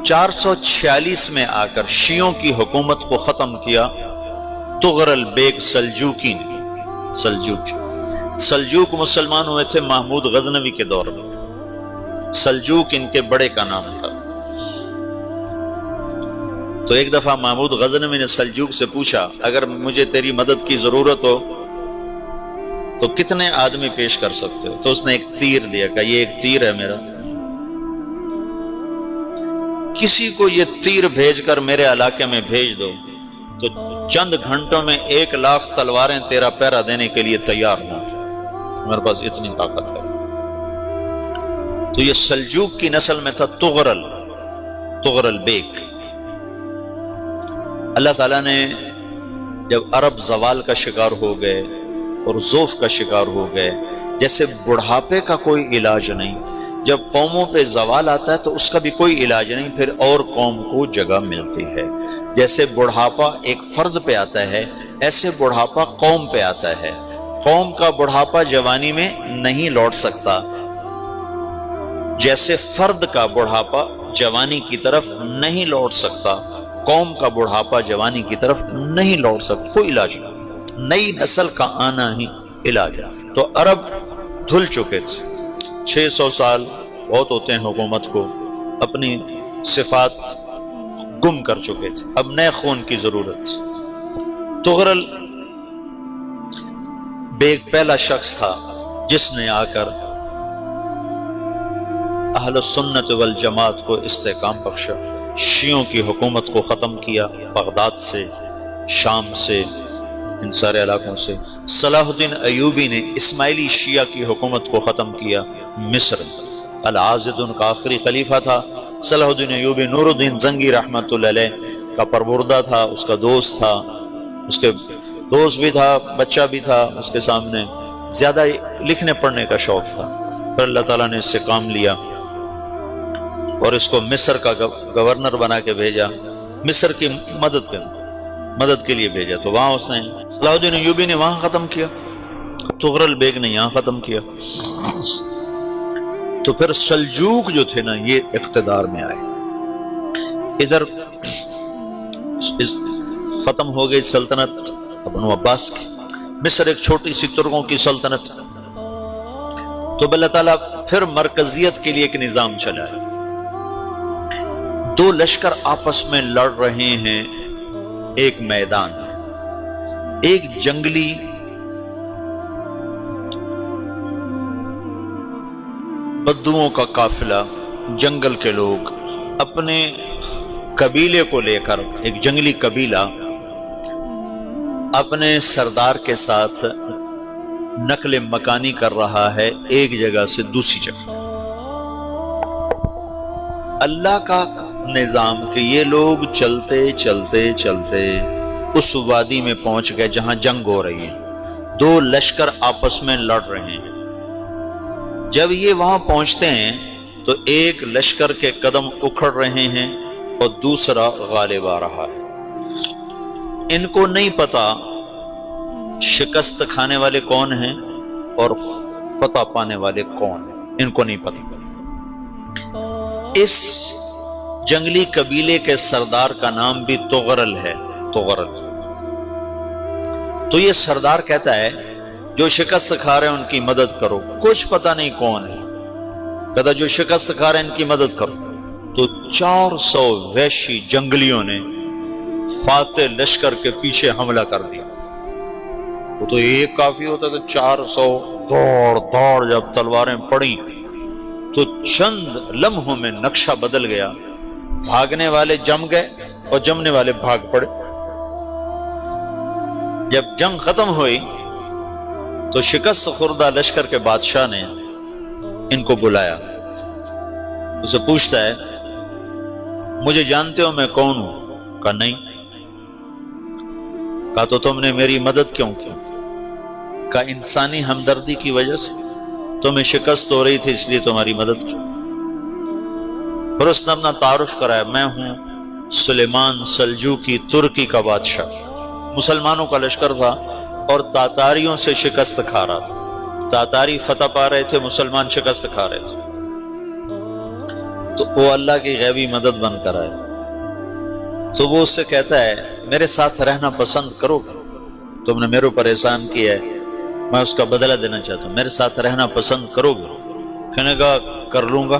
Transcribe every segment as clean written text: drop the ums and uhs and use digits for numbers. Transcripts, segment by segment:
446 میں آ کر شیعوں کی حکومت کو ختم کیا تغرل بیگ سلجوکی نے۔ سلجوک مسلمان ہوئے تھے محمود غزنوی کے دور میں، سلجوک ان کے بڑے کا نام تھا۔ تو ایک دفعہ محمود غزنوی نے سلجوک سے پوچھا اگر مجھے تیری مدد کی ضرورت ہو تو کتنے آدمی پیش کر سکتے ہو؟ تو اس نے ایک تیر دیا، کہا یہ ایک تیر ہے میرا، کسی کو یہ تیر بھیج کر میرے علاقے میں بھیج دو تو چند گھنٹوں میں 1,00,000 تلواریں تیرا پہرا دینے کے لیے تیار ہوں، میرے پاس اتنی طاقت ہے۔ تو یہ سلجوک کی نسل میں تھا تغرل بیگ۔ اللہ تعالیٰ نے جب عرب زوال کا شکار ہو گئے اور ضعف کا شکار ہو گئے، جیسے بڑھاپے کا کوئی علاج نہیں، جب قوموں پہ زوال آتا ہے تو اس کا بھی کوئی علاج نہیں، پھر اور قوم کو جگہ ملتی ہے۔ جیسے بڑھاپا ایک فرد پہ آتا ہے، ایسے بڑھاپا قوم پہ آتا ہے۔ قوم کا بڑھاپا جوانی میں نہیں لوٹ سکتا، جیسے فرد کا بڑھاپا جوانی کی طرف نہیں لوٹ سکتا، قوم کا بڑھاپا جوانی کی طرف نہیں لوٹ سکتا، کوئی علاج نہیں، نئی نسل کا آنا ہی علاج ہے۔ تو عرب دھل چکے تھے، 600 سال بہت ہوتے ہیں حکومت کو، اپنی صفات گم کر چکے تھے، اب نئے خون کی ضرورت تھی۔ تغرل بیگ پہلا شخص تھا جس نے آ کر اہل السنت والجماعت کو استحکام بخشا، شیعوں کی حکومت کو ختم کیا، بغداد سے، شام سے، ان سارے علاقوں سے۔ صلاح الدین ایوبی نے اسماعیلی شیعہ کی حکومت کو ختم کیا، مصر۔ العاضد ان کا آخری خلیفہ تھا صلاح الدین ایوبی، نور الدین زنگی رحمۃ اللہ علیہ کا پروردہ تھا، اس کا دوست تھا، اس کے دوست بھی تھا، بچہ بھی تھا اس کے سامنے، زیادہ لکھنے پڑھنے کا شوق تھا۔ پھر اللہ تعالیٰ نے اس سے کام لیا اور اس کو مصر کا گورنر بنا کے بھیجا، مصر کی مدد کے لیے بھیجا۔ تو وہاں اس نے صلاح الدین ایوبی نے وہاں ختم کیا، تغرل بیگ نے یہاں ختم کیا۔ تو پھر سلجوک جو تھے نا یہ اقتدار میں آئے، ادھر ختم ہو گئی سلطنت بنو عباس کی، مصر ایک چھوٹی سی ترکوں کی سلطنت۔ تو اللہ تعالیٰ پھر مرکزیت کے لیے ایک نظام چلایا، دو لشکر آپس میں لڑ رہے ہیں ایک میدان میں، ایک جنگلی بدوؤں کا قافلہ، جنگل کے لوگ اپنے قبیلے کو لے کر، ایک جنگلی قبیلہ اپنے سردار کے ساتھ نقل مکانی کر رہا ہے ایک جگہ سے دوسری جگہ۔ اللہ کا نظام کہ یہ لوگ چلتے چلتے چلتے اس وادی میں پہنچ گئے جہاں جنگ ہو رہی ہے، دو لشکر آپس میں لڑ رہے ہیں۔ جب یہ وہاں پہنچتے ہیں تو ایک لشکر کے قدم اکھڑ رہے ہیں اور دوسرا غالب آ رہا ہے۔ ان کو نہیں پتا شکست کھانے والے کون ہیں اور فتح پانے والے کون ہیں، ان کو نہیں پتا۔ اس جنگلی قبیلے کے سردار کا نام بھی تغرل ہے، تغرل۔ تو یہ سردار کہتا ہے جو شکست کھا رہے ہیں ان کی مدد کرو، کچھ پتہ نہیں کون ہے، کہتا جو شکست کھا رہے ہیں ان کی مدد کرو۔ تو 400 وحشی جنگلیوں نے فاتح لشکر کے پیچھے حملہ کر دیا۔ وہ تو ایک کافی ہوتا تو 400 دوڑ جب تلواریں پڑیں تو چند لمحوں میں نقشہ بدل گیا، بھاگنے والے جم گئے اور جمنے والے بھاگ پڑے۔ جب جنگ ختم ہوئی تو شکست خوردہ لشکر کے بادشاہ نے ان کو بلایا، اسے پوچھتا ہے مجھے جانتے ہو میں کون ہوں؟ کہا نہیں۔ کہا تو تم نے میری مدد کیوں کی؟ کہا انسانی ہمدردی کی وجہ سے، تمہیں شکست ہو رہی تھی اس لیے تمہاری مدد کی۔ پھر اس نے اپنا تعارف کرایا، میں ہوں سلیمان سلجوکی، ترکی کا بادشاہ۔ مسلمانوں کا لشکر تھا اور تاتاریوں سے شکست کھا رہا تھا، تاتاری فتح پا رہے تھے، مسلمان شکست کھا رہے تھے۔ تو وہ اللہ کی غیبی مدد بن کر آئے، تو وہ اس سے کہتا ہے میرے ساتھ رہنا پسند کرو گے؟ تم نے میرے اوپر احسان کیا ہے، میں اس کا بدلہ دینا چاہتا ہوں، میرے ساتھ رہنا پسند کرو گے؟ کہنے کا کر لوں گا۔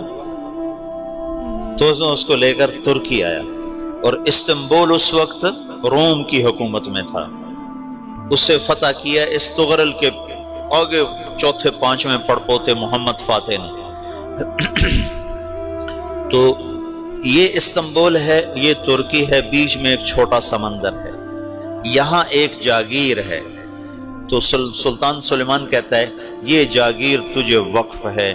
تو اس کو لے کر ترکی آیا، اور استنبول اس وقت روم کی حکومت میں تھا، اسے فتح کیا اس تغرل کے آگے چوتھے پانچویں پڑپوتے محمد فاتح نے۔ تو یہ استنبول ہے، یہ ترکی ہے، بیچ میں ایک چھوٹا سمندر ہے، یہاں ایک جاگیر ہے۔ تو سلطان سلیمان کہتا ہے یہ جاگیر تجھے وقف ہے،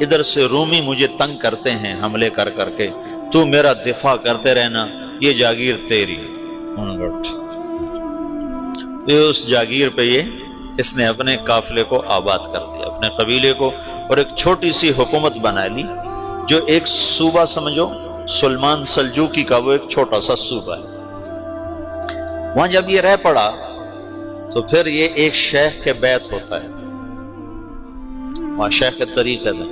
ادھر سے رومی مجھے تنگ کرتے ہیں حملے کر کر کے، تو میرا دفاع کرتے رہنا، یہ جاگیر تیری۔ اس جاگیر پہ اس نے اپنے قافلے کو آباد کر دیا، اپنے قبیلے کو، اور ایک چھوٹی سی حکومت بنا لی، جو ایک صوبہ سمجھو سلمان سلجوقی کا، وہ ایک چھوٹا سا صوبہ ہے۔ وہاں جب یہ رہ پڑا تو پھر یہ ایک شیخ کے بیت ہوتا ہے، وہاں شیخ طریقہ میں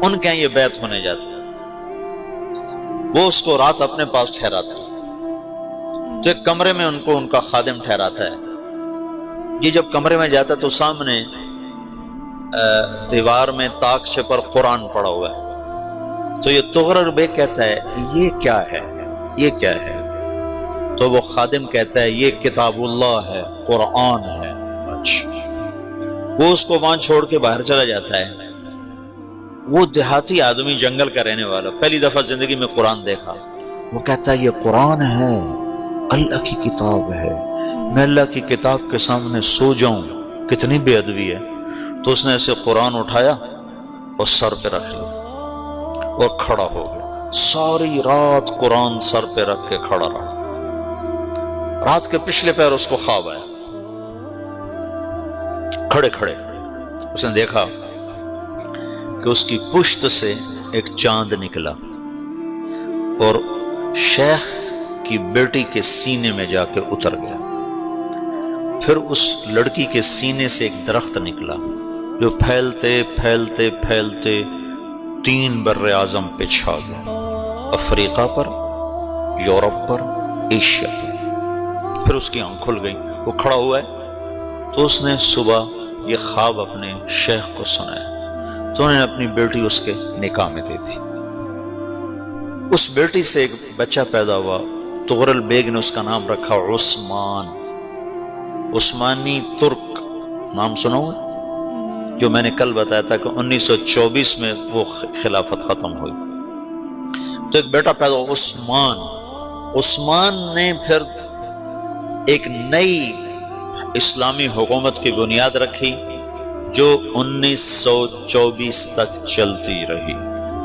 ان کے یہ بیت ہونے جاتے ہیں، وہ اس کو رات اپنے پاس ٹھہراتا ہے، تو ایک کمرے میں ان کو ان کا خادم ٹھہراتا ہے۔ یہ جب کمرے میں جاتا ہے تو سامنے دیوار میں تاکچے پر قرآن پڑا ہوا ہے، تو یہ تغرل بیگ کہتا ہے یہ کیا ہے، یہ کیا ہے؟ تو وہ خادم کہتا ہے یہ کتاب اللہ ہے، قرآن ہے۔ اچھا، وہ اس کو وہاں چھوڑ کے باہر چلا جاتا ہے۔ وہ دیہاتی آدمی، جنگل کا رہنے والا، پہلی دفعہ زندگی میں قرآن دیکھا، وہ کہتا ہے یہ قرآن ہے، اللہ کی کتاب ہے، میں اللہ کی کتاب کے سامنے سو جاؤں، کتنی بے ادبی ہے۔ تو اس نے ایسے قرآن اٹھایا اور سر پہ رکھ لیا اور کھڑا ہو گیا، ساری رات قرآن سر پہ رکھ کے کھڑا رہا۔ رات کے پچھلے پہر اس کو خواب آیا، کھڑے کھڑے اس نے دیکھا کہ اس کی پشت سے ایک چاند نکلا اور شیخ کی بیٹی کے سینے میں جا کے اتر گیا۔ پھر اس لڑکی کے سینے سے ایک درخت نکلا جو پھیلتے پھیلتے پھیلتے 3 بر اعظم پہ چھا گیا، افریقہ پر، یورپ پر، ایشیا پر۔ پھر اس کی آنکھ کھل گئی، وہ کھڑا ہوا ہے، تو اس نے صبح یہ خواب اپنے شیخ کو سنایا، تو انہوں نے اپنی بیٹی اس کے نکاح میں دے دی۔ اس بیٹی سے ایک بچہ پیدا ہوا، تغرل بیگ نے اس کا نام رکھا عثمان، عثمانی ترک نام سنا ہوا، جو میں نے کل بتایا تھا کہ 1924 میں وہ خلافت ختم ہوئی۔ تو ایک بیٹا پیدا ہوا عثمان۔ عثمان نے پھر ایک نئی اسلامی حکومت کی بنیاد رکھی جو 1924 تک چلتی رہی،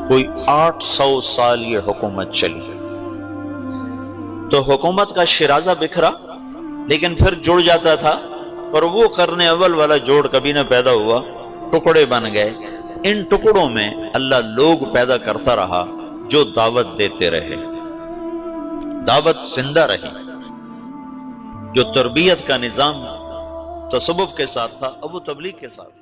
کوئی 800 سال یہ حکومت چلی۔ تو حکومت کا شرازہ بکھرا، لیکن پھر جڑ جاتا تھا، اور وہ قرن اول والا جوڑ کبھی نہ پیدا ہوا، ٹکڑے بن گئے۔ ان ٹکڑوں میں اللہ لوگ پیدا کرتا رہا جو دعوت دیتے رہے، دعوت زندہ رہی۔ جو تربیت کا نظام تصوف کے ساتھ تھا، اب وہ تبلیغ کے ساتھ۔